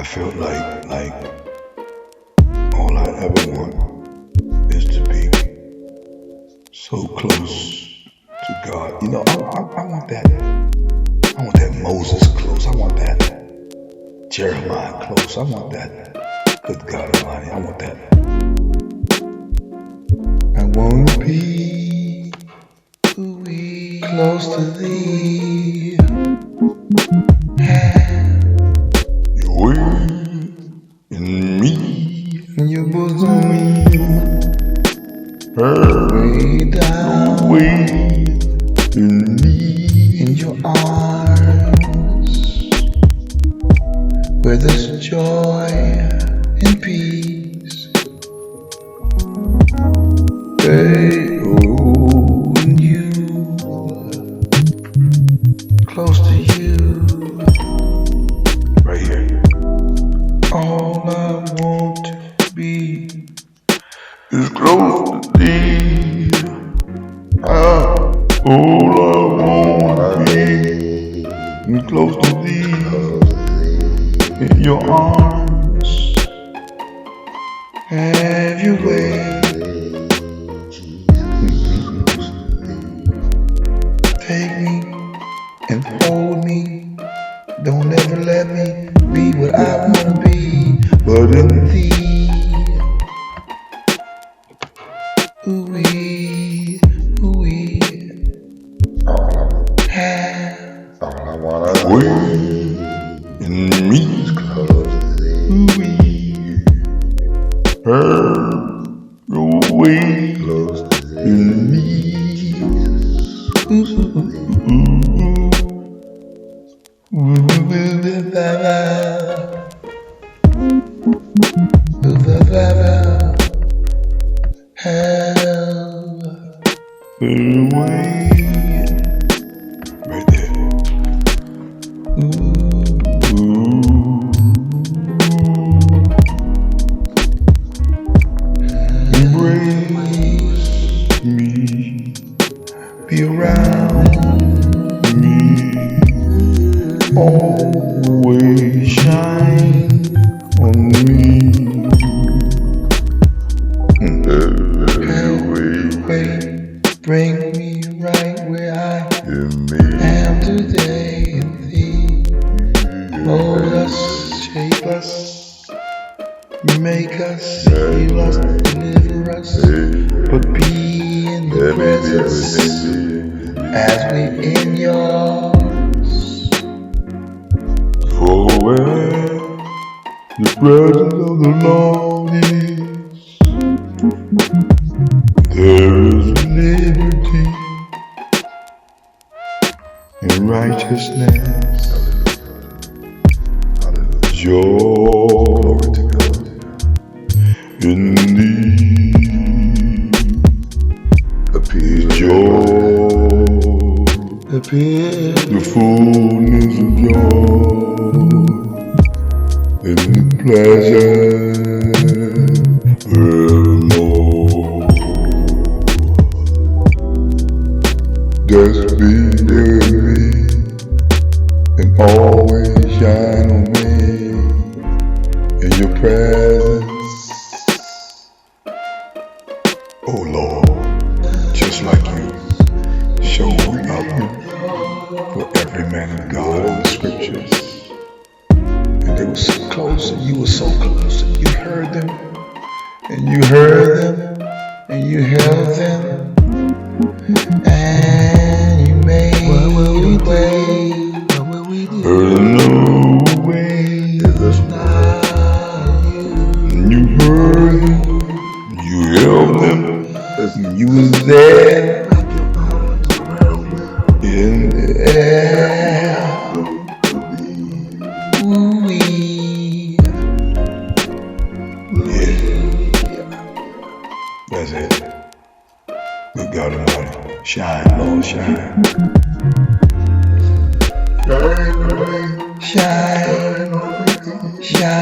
I felt like all I ever want is to be so close to God. I want that. I want that Moses close. I want that Jeremiah close. I want that. Good God Almighty, I want that. I want to be close to Thee. Your word in me, in Your bosom, way down, way in me, in Your arms, where there's joy and peace. Hey, oh, You, close to You, right here. All I want to be is close to Thee. All I want to be is close to Thee. In Your arms, have Your way. Take me and hold me. Don't ever let me be what I wanna be, but in Thee. Ooh-wee, ooh-wee. All I wanna be in me. Ooh-wee. Your way in me. Right there. Embrace me, be around me, always shine on me. Bring me right where I am today in Thee. Mold us, shape us, make us, heal us, deliver us, but be in the presence as we in Yours. For where the presence of the Lord is, there is liberty and righteousness, joy in Thee, appear the fullness of joy and the pleasure forevermore. Just be with me and always shine on me in Your presence. Oh Lord, just like You showed up for every man of God in the scriptures. And they were so close, and You were so close, and You heard them, and You heard them, and You held them, and You made a way. No way. You heard them, You held them, and You was there in the air. Ooh-wee. Yeah, that's it. Good God Almighty, shine, Lord, shine. Shine, shine,